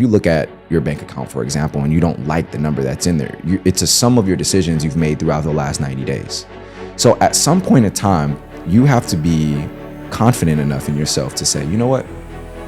you look at your bank account, for example, and you don't like the number that's in there, it's a sum of your decisions you've made throughout the last 90 days. So at some point in time, you have to be confident enough in yourself to say, you know what?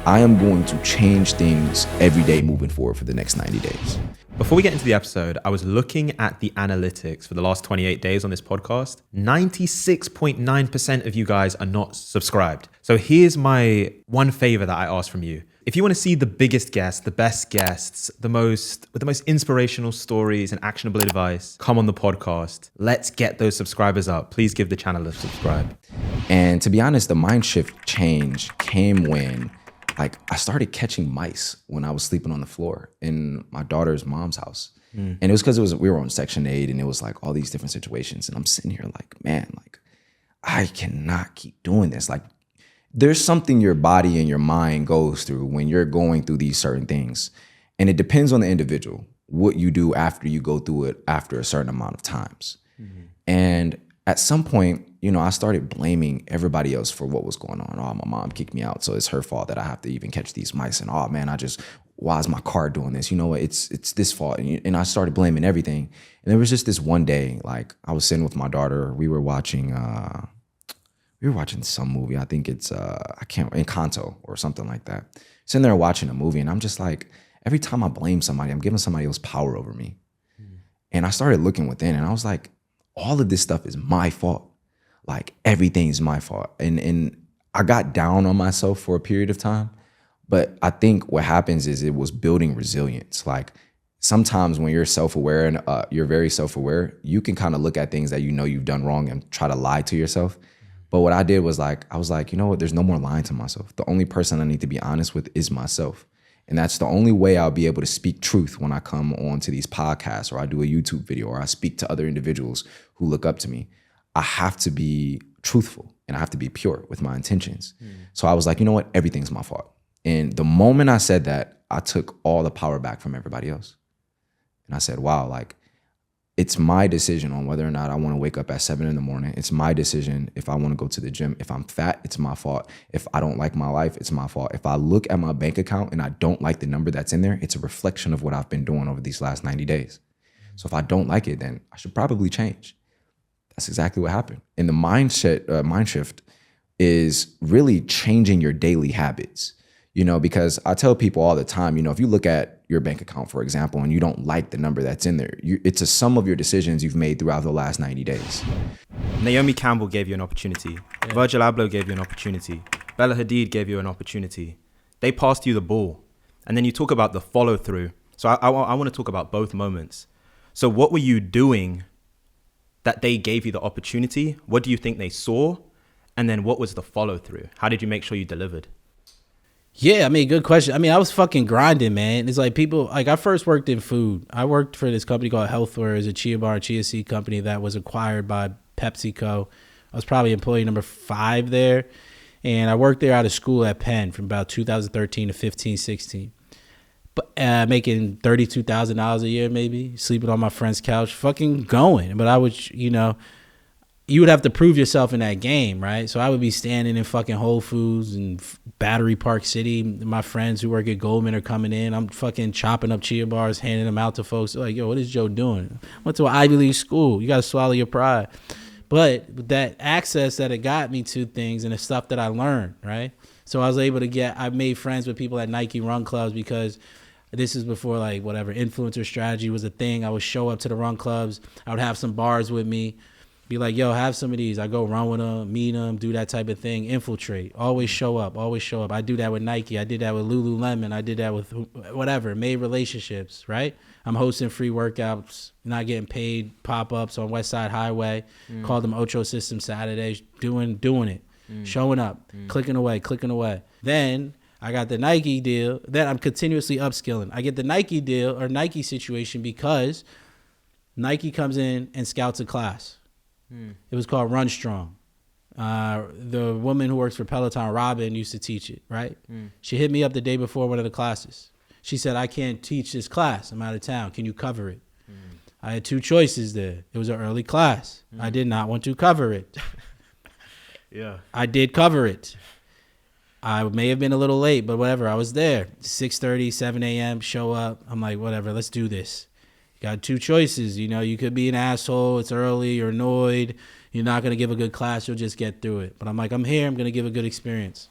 I am going to change things every day moving forward for the next 90 days. Before we get into the episode, I was looking at the analytics for the last 28 days on this podcast. 96.9% of you guys are not subscribed. So here's my one favor that I ask from you. If you want to see the biggest guests, the best guests, with the most inspirational stories and actionable advice, come on the podcast. Let's get those subscribers up. Please give the channel a subscribe. And to be honest, the mind shift change came when I started catching mice when I was sleeping on the floor in my daughter's mom's house. And it was because we were on Section 8 and it was like all these different situations. And I'm sitting here like, man, like I cannot keep doing this. Like there's something your body and your mind goes through when you're going through these certain things. And it depends on the individual, what you do after you go through it after a certain amount of times. And at some point, you know, I started blaming everybody else for what was going on. Oh, my mom kicked me out, so it's her fault that I have to even catch these mice. And oh man, why is my car doing this? You know what? It's this fault. And I started blaming everything. And there was just this one day, like I was sitting with my daughter. We were watching some movie. I think it's Encanto or something like that. Sitting there watching a movie, and I'm just like, every time I blame somebody, I'm giving somebody else power over me. And I started looking within, and I was like, all of this stuff is my fault. Like everything's my fault. And I got down on myself for a period of time. But I think what happens is it was building resilience. Like sometimes when you're self-aware and you're very self-aware, you can kind of look at things that you know you've done wrong and try to lie to yourself. But what I did was I was like, you know what? There's no more lying to myself. The only person I need to be honest with is myself. And that's the only way I'll be able to speak truth when I come on to these podcasts or I do a YouTube video or I speak to other individuals who look up to me. I have to be truthful and I have to be pure with my intentions. So I was like, you know what? Everything's my fault. And the moment I said that, I took all the power back from everybody else. And I said, wow, like it's my decision on whether or not I want to wake up at 7 a.m. It's my decision if I want to go to the gym. If I'm fat, it's my fault. If I don't like my life, it's my fault. If I look at my bank account and I don't like the number that's in there, it's a reflection of what I've been doing over these last 90 days. So if I don't like it, then I should probably change. That's exactly what happened. And the mind shift is really changing your daily habits, you know, because I tell people all the time, you know, if you look at your bank account, for example, and you don't like the number that's in there, it's a sum of your decisions you've made throughout the last 90 days. Naomi Campbell gave you an opportunity. Virgil Abloh gave you an opportunity. Bella Hadid gave you an opportunity. They passed you the ball. And then you talk about the follow through. So I want to talk about both moments. So what were you doing that they gave you the opportunity? What do you think they saw? And then what was the follow through? How did you make sure you delivered? Yeah, I mean, good question. I mean, I was fucking grinding, man. It's like people, like I first worked in food. I worked for this company called Healthware. It's a chia bar and chia seed company that was acquired by PepsiCo. I was probably employee number 5 there. And I worked there out of school at Penn from about 2013 to 15, 16. But making $32,000 a year, maybe, sleeping on my friend's couch, fucking going. But I would, you know, you would have to prove yourself in that game, right? So I would be standing in fucking Whole Foods and Battery Park City. My friends who work at Goldman are coming in. I'm fucking chopping up chia bars, handing them out to folks. They're like, yo, what is Joe doing? Went to an Ivy League school. You got to swallow your pride. But that access that it got me to things and the stuff that I learned, right? So I was able to I made friends with people at Nike run clubs because this is before like whatever influencer strategy was a thing. I would show up to the run clubs. I would have some bars with me. Be like, yo, have some of these. I go run with them, meet them, do that type of thing. Infiltrate. Always show up. Always show up. I do that with Nike. I did that with Lululemon. I did that with whatever. Made relationships, right? I'm hosting free workouts, not getting paid, pop-ups on West Side Highway. Called them Ocho System Saturdays. Doing it. Showing up. Clicking away. Then I got the Nike deal. Then I'm continuously upskilling. I get the Nike deal or Nike situation because Nike comes in and scouts a class. It was called Run Strong. The woman who works for Peloton, Robin, used to teach it, right? She hit me up the day before one of the classes. She said, I can't teach this class. I'm out of town. Can you cover it? I had 2 choices there. It was an early class. I did not want to cover it. Yeah. I did cover it. I may have been a little late, but whatever. I was there. 6:30, 7 a.m. Show up. I'm like, whatever. Let's do this. You got two choices. You know, you could be an asshole. It's early. You're annoyed. You're not gonna give a good class. You'll just get through it. But I'm like, I'm here. I'm gonna give a good experience.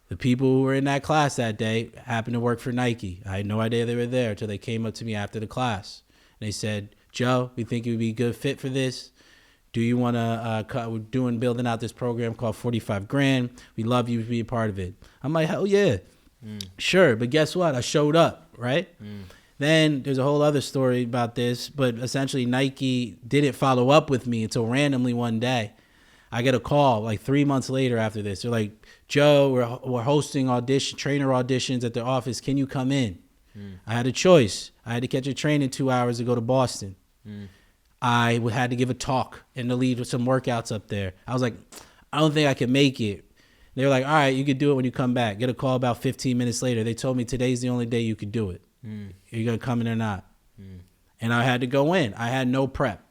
The people who were in that class that day happened to work for Nike. I had no idea they were there until they came up to me after the class. And they said, Joe, we think you would be a good fit for this. Do you want to, we're building out this program called 45 Grand. We love you to be a part of it. I'm like, hell yeah. Sure. But guess what? I showed up, right? Then there's a whole other story about this, but essentially Nike didn't follow up with me until randomly one day. I get a call like 3 months later after this. They're like, Joe, we're hosting trainer auditions at the office. Can you come in? I had a choice. I had to catch a train in 2 hours to go to Boston. I had to give a talk and to lead with some workouts up there. I was like, I don't think I can make it. They were like, all right, you could do it when you come back. Get a call about 15 minutes later. They told me today's the only day you could do it. Are you going to come in or not? And I had to go in. I had no prep.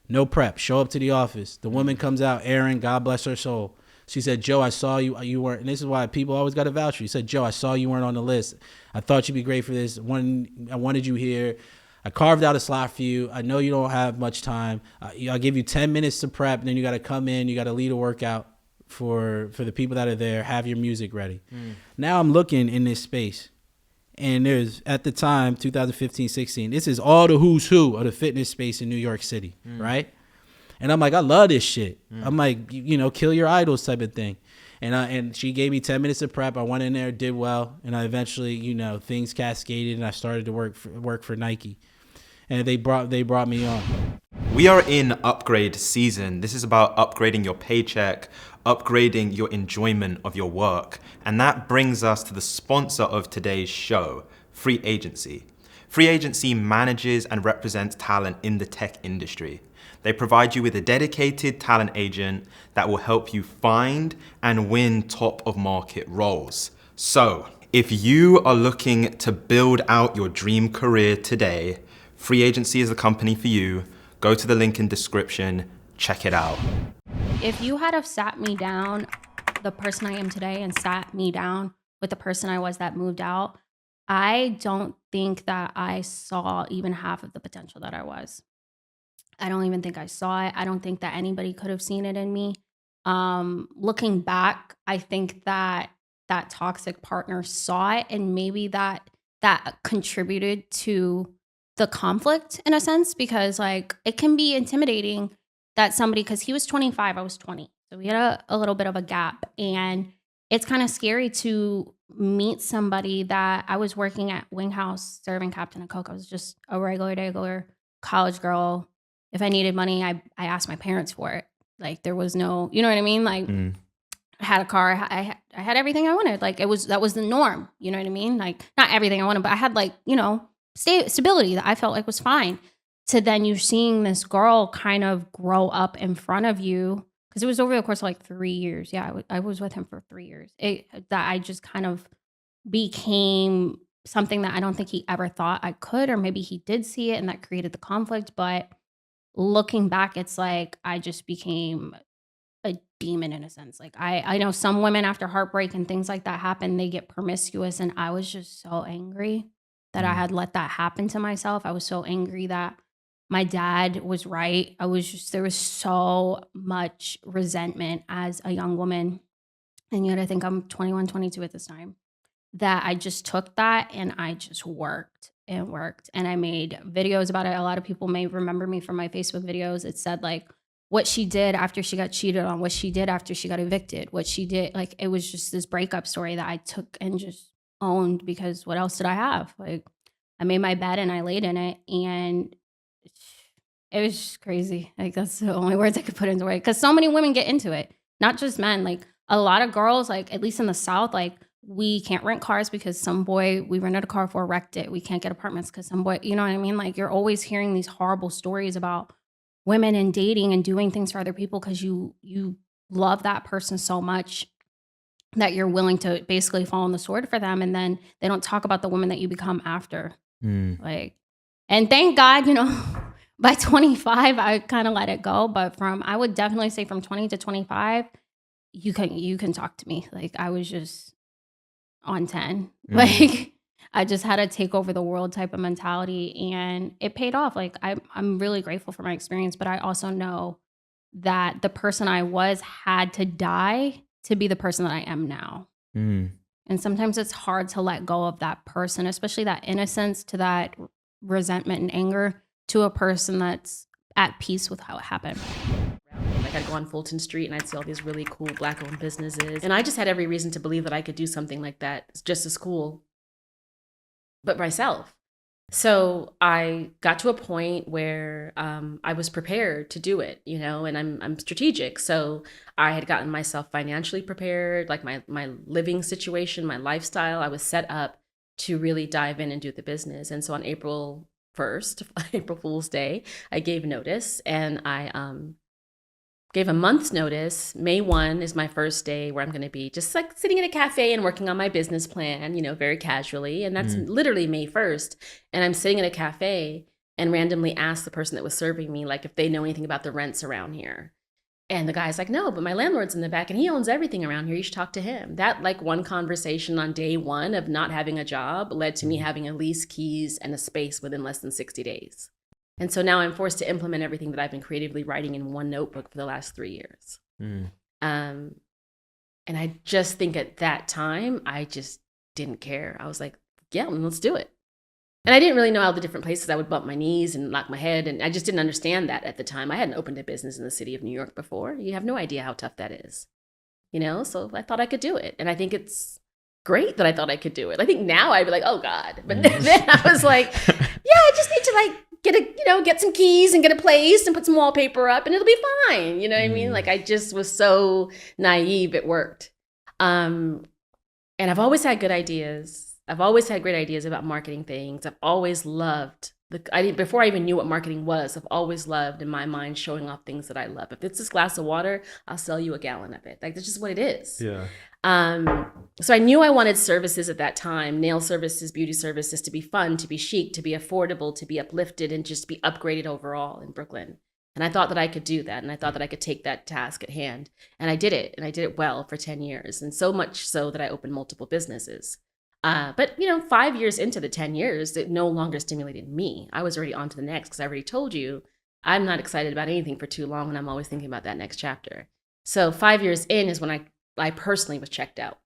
No prep. Show up to the office. The woman comes out, Erin, God bless her soul. She said, Joe, I saw you weren't, and this is why people always got to vouch for you. She said, Joe, I saw you weren't on the list. I thought you'd be great for this. I wanted you here. I carved out a slot for you. I know you don't have much time. I'll give you 10 minutes to prep, and then you got to come in. You got to lead a workout for the people that are there. Have your music ready. Now I'm looking in this space, and there's, at the time, 2015, 16, this is all the who's who of the fitness space in New York City, right? And I'm like, I love this shit. I'm like, you know, kill your idols type of thing. And she gave me 10 minutes of prep. I went in there, did well, and I eventually, you know, things cascaded, and I started to work for Nike. And they brought me on. We are in upgrade season. This is about upgrading your paycheck, upgrading your enjoyment of your work. And that brings us to the sponsor of today's show, Free Agency. Free Agency manages and represents talent in the tech industry. They provide you with a dedicated talent agent that will help you find and win top of market roles. So if you are looking to build out your dream career today, Free Agency is the company for you. Go to the link in description, check it out. If you had have sat me down, the person I am today, and sat me down with the person I was that moved out, I don't think that I saw even half of the potential that I was. I don't even think I saw it. I don't think that anybody could have seen it in me. Looking back, I think that that toxic partner saw it, and maybe that contributed to the conflict in a sense, because like it can be intimidating that somebody, because he was 25, I was 20. So we had a little bit of a gap, and it's kind of scary to meet somebody that I was working at Wing House serving Captain and Coke. I was just a regular college girl. If I needed money, I asked my parents for it. Like there was no, you know what I mean? Like I had a car. I had everything I wanted. Like that was the norm. You know what I mean? Like not everything I wanted, but I had like, you know, stability that I felt like was fine. To then you seeing this girl kind of grow up in front of you, because it was over the course of like 3 years. Yeah, I was with him for 3 years. That I just kind of became something that I don't think he ever thought I could, or maybe he did see it and that created the conflict. But looking back, it's like I just became a demon in a sense. Like I know some women after heartbreak and things like that happen, they get promiscuous, and I was just so angry that I had let that happen to myself. I was so angry that my dad was right. There was so much resentment as a young woman. And yet I think I'm 21, 22 at this time, that I just took that and I just worked. And I made videos about it. A lot of people may remember me from my Facebook videos. It said like what she did after she got cheated on, what she did after she got evicted, what she did. Like it was just this breakup story that I took and just owned, because what else did I have? Like I made my bed and I laid in it, and it was just crazy. Like that's the only words I could put into it, because so many women get into it, not just men. Like a lot of girls, like at least in the South, like we can't rent cars because some boy we rented a car for wrecked it. We can't get apartments because some boy, you know what I mean? Like you're always hearing these horrible stories about women and dating and doing things for other people because you love that person so much that you're willing to basically fall on the sword for them. And then they don't talk about the woman that you become after. Like, and thank God, you know, by 25, I kind of let it go. But I would definitely say from 20 to 25, you can talk to me. Like I was just on 10. Like, I just had a take over the world type of mentality, and it paid off. Like, I'm really grateful for my experience, but I also know that the person I was had to die to be the person that I am now. And sometimes it's hard to let go of that person, especially that innocence to that resentment and anger to a person that's at peace with how it happened. Like, I'd go on Fulton Street and I'd see all these really cool Black-owned businesses. And I just had every reason to believe that I could do something like that just as cool, but myself. So I got to a point where I was prepared to do it, and I'm strategic. So I had gotten myself financially prepared, like my living situation, my lifestyle. I was set up to really dive in and do the business. And so on April 1st, April Fool's Day, I gave notice, and I gave a month's notice. May 1 is my first day where I'm going to be just like sitting in a cafe and working on my business plan, very casually. And that's literally May 1st. And I'm sitting in a cafe and randomly asked the person that was serving me, like, if they know anything about the rents around here. And the guy's like, no, but my landlord's in the back and he owns everything around here. You should talk to him. That, like, one conversation on day 1 of not having a job led to me having a lease, keys, and a space within less than 60 days. And so now I'm forced to implement everything that I've been creatively writing in one notebook for the last 3 years. And I just think at that time, I just didn't care. I was like, yeah, let's do it. And I didn't really know all the different places I would bump my knees and knock my head. And I just didn't understand that at the time. I hadn't opened a business in the city of New York before. You have no idea how tough that is, So I thought I could do it. And I think it's great that I thought I could do it. I think now I'd be like, oh God. But then I was like, yeah, I just need to get some keys and get a place and put some wallpaper up and it'll be fine. You know what I mean? Like, I just was so naive, it worked. And I've always had good ideas. I've always had great ideas about marketing things. I've always loved before I even knew what marketing was, I've always loved in my mind showing off things that I love. If it's this glass of water, I'll sell you a gallon of it. Like, that's just what it is. Yeah. So I knew I wanted services at that time, nail services, beauty services, to be fun, to be chic, to be affordable, to be uplifted, and just be upgraded overall in Brooklyn. And I thought that I could do that. And I thought that I could take that task at hand. And I did it. And I did it well for 10 years. And so much so that I opened multiple businesses. But 5 years into the 10 years, it no longer stimulated me. I was already on to the next, because I already told you I'm not excited about anything for too long, and I'm always thinking about that next chapter. So 5 years in is when I personally was checked out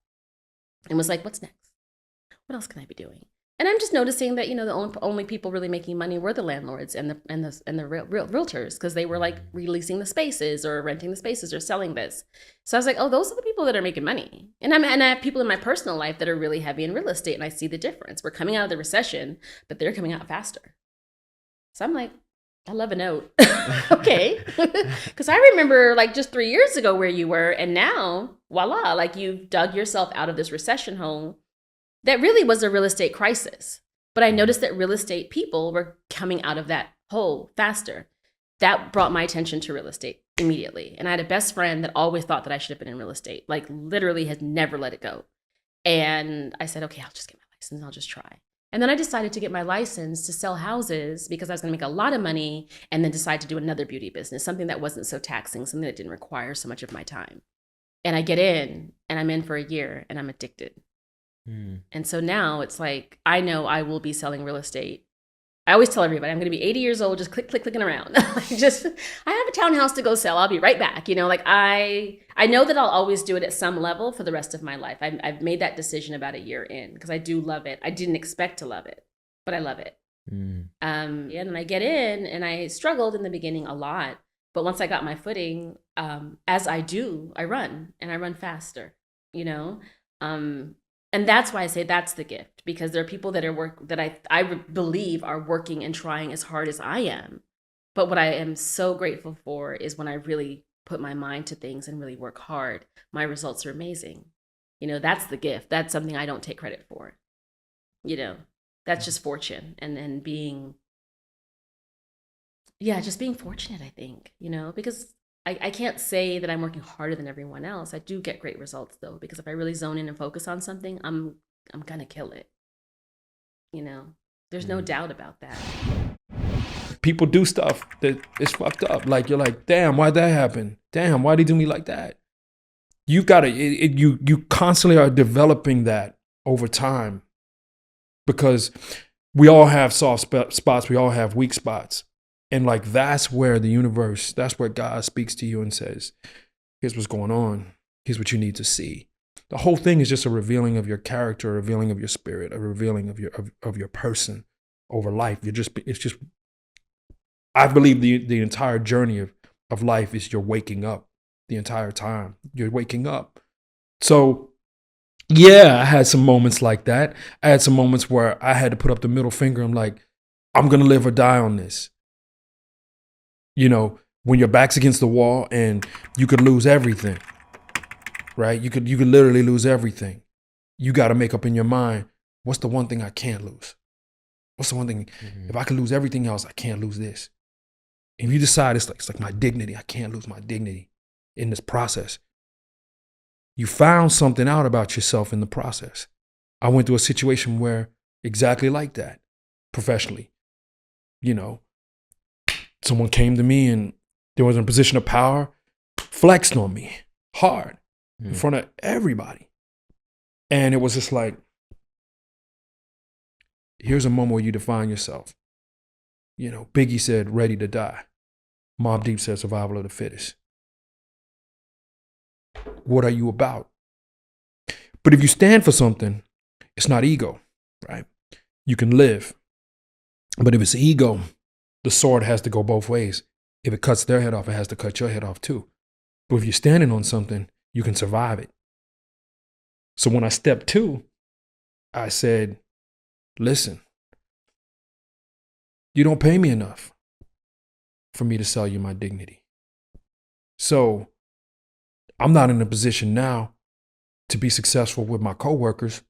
and was like, what's next? What else can I be doing? And I'm just noticing that, the only people really making money were the landlords and the realtors, because they were like releasing the spaces or renting the spaces or selling this. So I was like, oh, those are the people that are making money. And I have people in my personal life that are really heavy in real estate, and I see the difference. We're coming out of the recession, but they're coming out faster. So I'm like, I love a note. Okay. Because I remember like just 3 years ago where you were, and now, voila, like you've dug yourself out of this recession hole. That really was a real estate crisis. But I noticed that real estate people were coming out of that hole faster. That brought my attention to real estate immediately. And I had a best friend that always thought that I should have been in real estate, like literally has never let it go. And I said, okay, I'll just get my license. I'll just try. And then I decided to get my license to sell houses because I was going to make a lot of money, and then decide to do another beauty business, something that wasn't so taxing, something that didn't require so much of my time. And I get in, and I'm in for a year, and I'm addicted. And so now it's like, I know I will be selling real estate. I always tell everybody I'm going to be 80 years old, just clicking around. I have a townhouse to go sell. I'll be right back. I know that I'll always do it at some level for the rest of my life. I've made that decision about a year in, because I do love it. I didn't expect to love it, but I love it. And I get in, and I struggled in the beginning a lot. But once I got my footing, as I do, I run, and I run faster, And that's why I say that's the gift, because there are people that I believe are working and trying as hard as I am. But what I am so grateful for is when I really put my mind to things and really work hard, my results are amazing. That's the gift. That's something I don't take credit for. That's just fortune and being, just being fortunate, I think, because I can't say that I'm working harder than everyone else. I do get great results though, because if I really zone in and focus on something, I'm gonna kill it. There's no doubt about that. People do stuff that is fucked up. Like, you're like, damn, why'd that happen? Damn, why'd he do me like that? You've got to, you constantly are developing that over time, because we all have soft spots, we all have weak spots. And like, that's where the universe, that's where God speaks to you and says, here's what's going on. Here's what you need to see. The whole thing is just a revealing of your character, a revealing of your spirit, a revealing of your person over life. It's just, I believe the entire journey of life is you're waking up the entire time. You're waking up. So yeah, I had some moments like that. I had some moments where I had to put up the middle finger. I'm like, I'm going to live or die on this. You know, when your back's against the wall and you could lose everything, right? You could literally lose everything. You got to make up in your mind, what's the one thing I can't lose? What's the one thing, if I could lose everything else, I can't lose this. If you decide it's like my dignity, I can't lose my dignity in this process. You found something out about yourself in the process. I went through a situation where exactly like that, professionally. You know, someone came to me and there was in a position of power, flexed on me hard in front of everybody. And it was just like, here's a moment where you define yourself. You know, Biggie said, ready to die. Mobb Deep said, survival of the fittest. What are you about? But if you stand for something, it's not ego, right? You can live. But if it's ego, the sword has to go both ways. If it cuts their head off, it has to cut your head off too. But if you're standing on something, you can survive it. So when I stepped two, I said, listen, you don't pay me enough for me to sell you my dignity. So I'm not in a position now to be successful with my coworkers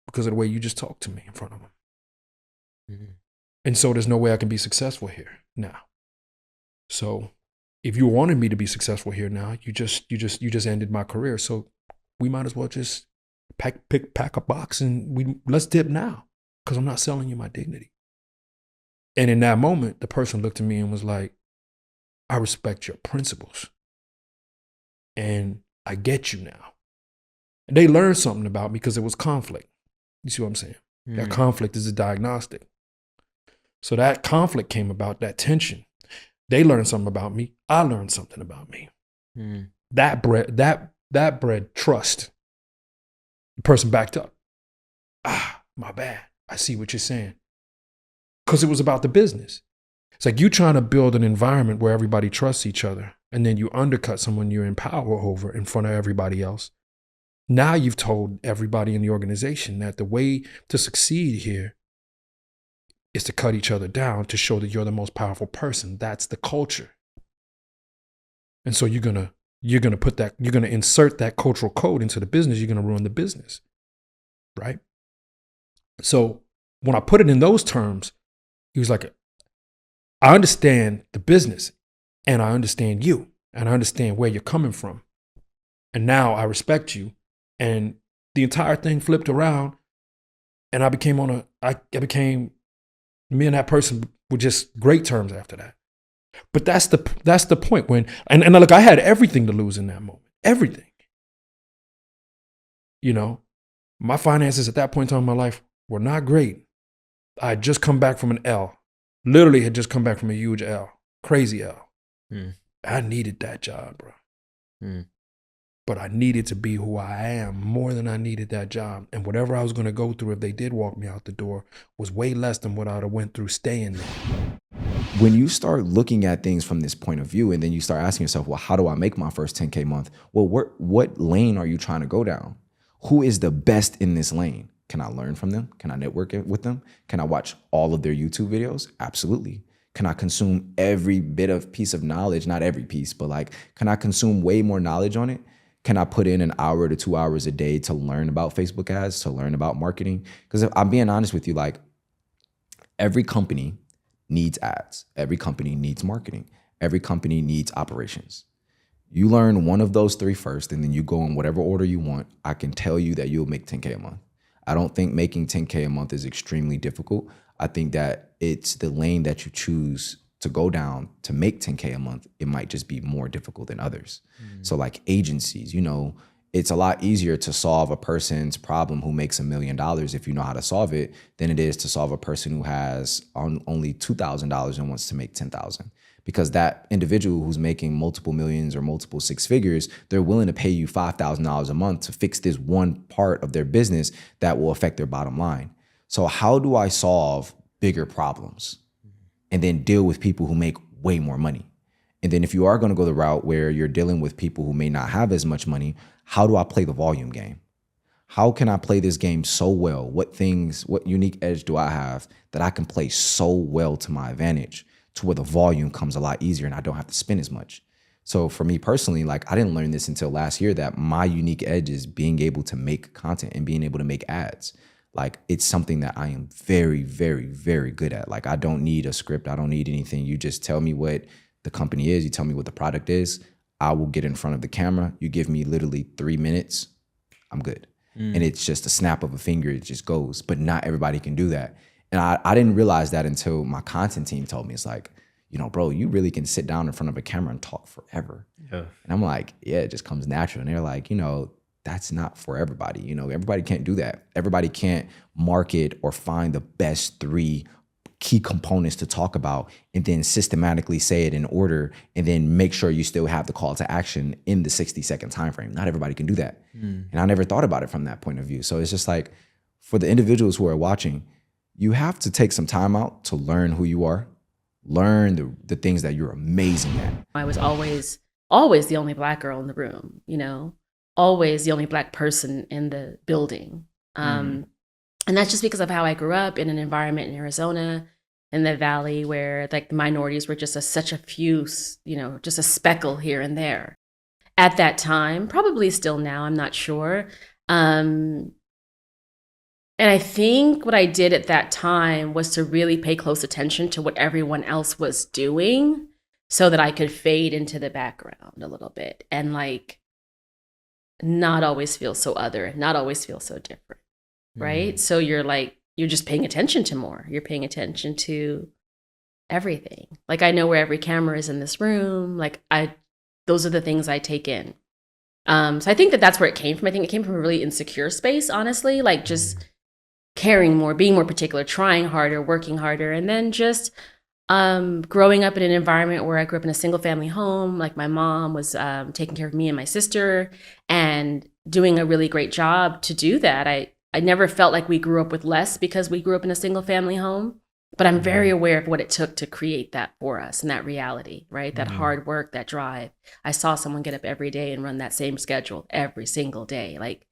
because of the way you just talked to me in front of them. And so there's no way I can be successful here now. So if you wanted me to be successful here now, you just ended my career. So we might as well just pack a box and let's dip now, because I'm not selling you my dignity. And in that moment, the person looked at me and was like, I respect your principles. And I get you now. And they learned something about me because it was conflict. You see what I'm saying? That conflict is a diagnostic. So that conflict came about, that tension. They learned something about me. I learned something about me. That bred trust. The person backed up. My bad. I see what you're saying. Because it was about the business. It's like you trying to build an environment where everybody trusts each other, and then you undercut someone you're in power over in front of everybody else. Now you've told everybody in the organization that the way to succeed here is to cut each other down to show that you're the most powerful person. That's the culture. And so you're gonna insert that cultural code into the business. You're gonna ruin the business, right? So when I put it in those terms, he was like, I understand the business, and I understand you, and I understand where you're coming from. And now I respect you. And the entire thing flipped around, and me and that person were just great terms after that. But that's the point when, and look, I had everything to lose in that moment. Everything. You know, my finances at that point in time in my life were not great. I had just come back from an L. Literally had just come back from a huge L. Crazy L. I needed that job, bro. But I needed to be who I am more than I needed that job. And whatever I was going to go through if they did walk me out the door was way less than what I would have went through staying there. When you start looking at things from this point of view, and then you start asking yourself, well, how do I make my first 10K month? Well, what lane are you trying to go down? Who is the best in this lane? Can I learn from them? Can I network with them? Can I watch all of their YouTube videos? Absolutely. Can I consume every bit of piece of knowledge? Not every piece, but like, can I consume way more knowledge on it? Can I put in an hour to 2 hours a day to learn about Facebook ads, to learn about marketing? Because I'm being honest with you, like, every company needs ads. Every company needs marketing. Every company needs operations. You learn one of those three first, and then you go in whatever order you want. I can tell you that you'll make 10K a month. I don't think making 10K a month is extremely difficult. I think that it's the lane that you choose to go down to make 10K a month. It might just be more difficult than others. So like agencies, you know, it's a lot easier to solve a person's problem who makes $1 million if you know how to solve it than it is to solve a person who has only $2,000 and wants to make 10,000. Because that individual who's making multiple millions or multiple six figures, they're willing to pay you $5,000 a month to fix this one part of their business that will affect their bottom line. So how do I solve bigger problems and then deal with people who make way more money? And then if you are going to go the route where you're dealing with people who may not have as much money, how do I play the volume game? How can I play this game so well? What unique edge do I have that I can play so well to my advantage to where the volume comes a lot easier and I don't have to spend as much? So for me personally, like I didn't learn this until last year that my unique edge is being able to make content and being able to make ads. Like it's something that I am very, very, very good at. Like I don't need a script. I don't need anything. You just tell me what the company is. You tell me what the product is. I will get in front of the camera. You give me literally 3 minutes. I'm good. And it's just a snap of a finger. It just goes. But not everybody can do that. And I didn't realize that until my content team told me. It's like, you know, bro, you really can sit down in front of a camera and talk forever. Yeah. And I'm like, yeah, it just comes natural. And they're like, you know, that's not for everybody. You know, everybody can't do that. Everybody can't market or find the best 3 key components to talk about and then systematically say it in order and then make sure you still have the call to action in the 60-second time frame. Not everybody can do that. And I never thought about it from that point of view. So it's just like for the individuals who are watching, you have to take some time out to learn who you are, learn the things that you're amazing at. I was always the only Black girl in the room, you know, always the only Black person in the building. And that's just because of how I grew up in an environment in Arizona, in the Valley, where like the minorities were just such a few, you know, just a speckle here and there. At that time, probably still now, I'm not sure. And I think what I did at that time was to really pay close attention to what everyone else was doing so that I could fade into the background a little bit and like not always feel so other, not always feel so different. Right? So you're just paying attention to more. You're paying attention to everything. Like I know where every camera is in this room. Like those are the things I take in. So I think that's where it came from. I think it came from a really insecure space, honestly, like just caring more, being more particular, trying harder, working harder, and then just growing up in an environment where I grew up in a single family home. Like my mom was taking care of me and my sister and doing a really great job to do that. I never felt like we grew up with less because we grew up in a single family home, but I'm very aware of what it took to create that for us and that reality, right? That hard work, that drive. I saw someone get up every day and run that same schedule every single day. Like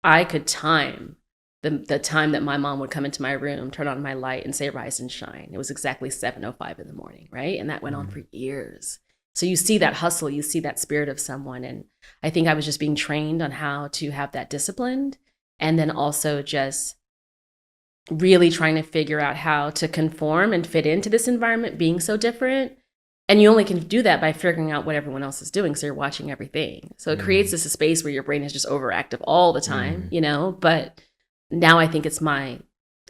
I could time the time that my mom would come into my room, turn on my light and say, rise and shine. It was exactly 7:05 in the morning, right? And that went on for years. So you see that hustle, you see that spirit of someone. And I think I was just being trained on how to have that discipline. And then also just really trying to figure out how to conform and fit into this environment being so different. And you only can do that by figuring out what everyone else is doing. So you're watching everything. So it creates this space where your brain is just overactive all the time, you know, but now I think it's my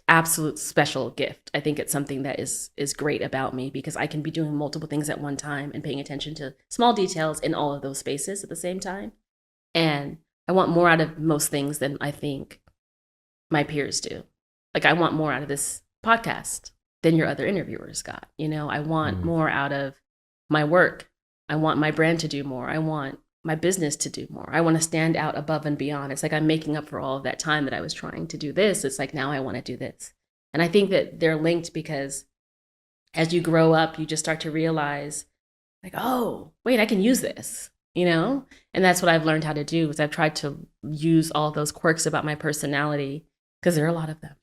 absolute special gift. I think it's something that is great about me because I can be doing multiple things at one time and paying attention to small details in all of those spaces at the same time. And I want more out of most things than I think my peers do. Like I want more out of this podcast than your other interviewers got. You know, I want more out of my work. I want my brand to do more. I want my business to do more. I want to stand out above and beyond. It's like I'm making up for all of that time that I was trying to do this. It's like now I want to do this. And I think that they're linked because as you grow up, you just start to realize like, oh, wait, I can use this. You know, and that's what I've learned how to do is I've tried to use all those quirks about my personality because there are a lot of them.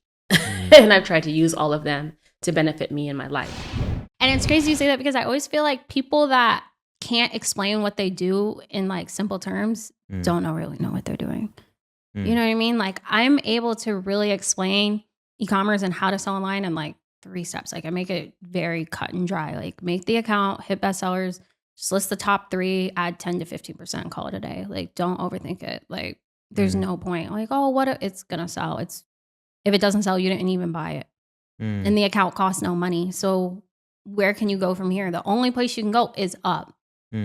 And I've tried to use all of them to benefit me in my life. And it's crazy you say that because I always feel like people that can't explain what they do in like simple terms don't really know what they're doing. You know what I mean? Like I'm able to really explain e-commerce and how to sell online in like 3 steps. Like I make it very cut and dry. Like make the account, hit bestsellers, just list the top 3, add 10 to 15%, call it a day. Like, don't overthink it. Like, there's no point. Like, oh, it's going to sell. If it doesn't sell, you didn't even buy it. And the account costs no money. So where can you go from here? The only place you can go is up.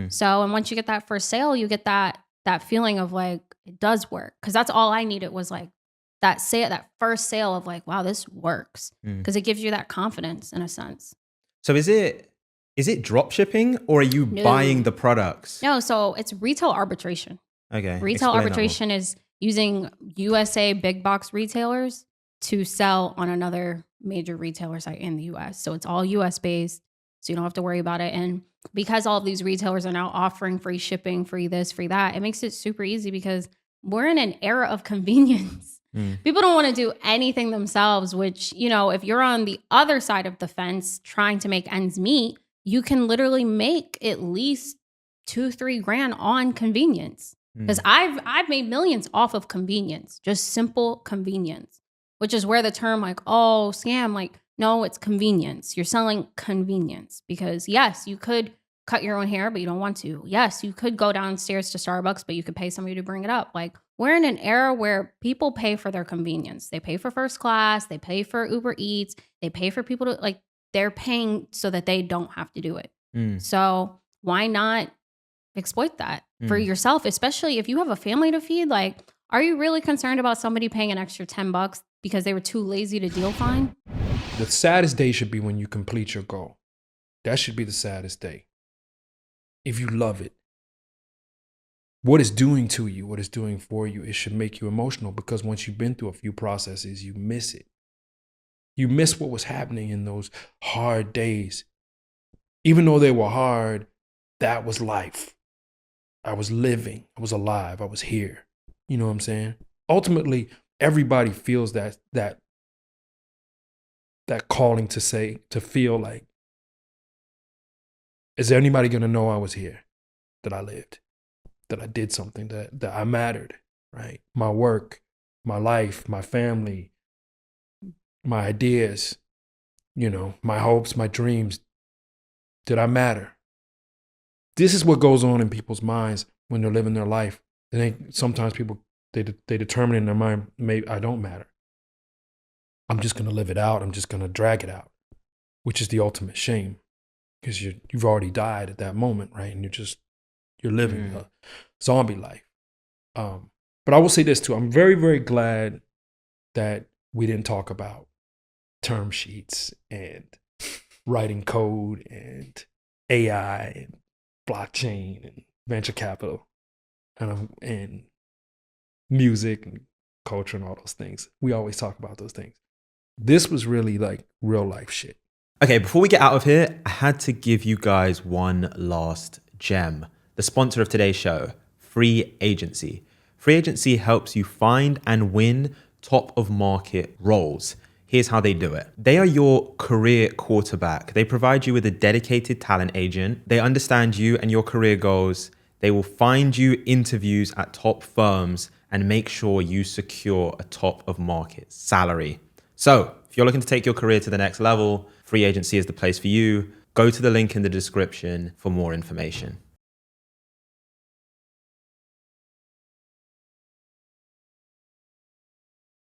So, and once you get that first sale, you get that feeling of like, it does work. Because that's all I needed was like that first sale of like, wow, this works. Because it gives you that confidence in a sense. So is it drop shipping or are you buying the products? No, so it's retail arbitration. Okay. Retail arbitration is using USA big box retailers to sell on another major retailer site in the US. So it's all US based. So you don't have to worry about it. And because all of these retailers are now offering free shipping, free this, free that, it makes it super easy because we're in an era of convenience. People don't want to do anything themselves, which, you know, if you're on the other side of the fence trying to make ends meet, you can literally make at least 2-3 grand on convenience. Because I've made millions off of convenience, just simple convenience, which is where the term like, oh, scam, like, no, it's convenience. You're selling convenience because yes, you could cut your own hair, but you don't want to. Yes, you could go downstairs to Starbucks, but you could pay somebody to bring it up. Like we're in an era where people pay for their convenience. They pay for first class. They pay for Uber Eats. They pay for people to like, they're paying so that they don't have to do it. So why not exploit that for yourself, especially if you have a family to feed? Like, are you really concerned about somebody paying an extra $10 because they were too lazy to deal fine? The saddest day should be when you complete your goal. That should be the saddest day. If you love it, what it's doing to you, what it's doing for you, it should make you emotional because once you've been through a few processes, you miss it. You miss what was happening in those hard days. Even though they were hard, that was life. I was living, I was alive, I was here. You know what I'm saying? Ultimately, everybody feels that calling to feel like, is there anybody going to know I was here, that I lived, that I did something, that I mattered, right? My work, my life, my family, my ideas, you know, my hopes, my dreams, did I matter? This is what goes on in people's minds when they're living their life. Sometimes people, they determine in their mind, maybe I don't matter. I'm just going to live it out. I'm just going to drag it out, which is the ultimate shame because you've already died at that moment, right? And you're living a zombie life. But I will say this too. I'm very, very glad that we didn't talk about term sheets and writing code and AI and blockchain and venture capital and music and culture and all those things. We always talk about those things. This was really like real life shit. Okay, before we get out of here, I had to give you guys one last gem. The sponsor of today's show, Free Agency. Free Agency helps you find and win top of market roles. Here's how they do it. They are your career quarterback. They provide you with a dedicated talent agent. They understand you and your career goals. They will find you interviews at top firms and make sure you secure a top of market salary. So if you're looking to take your career to the next level, Free Agency is the place for you. Go to the link in the description for more information.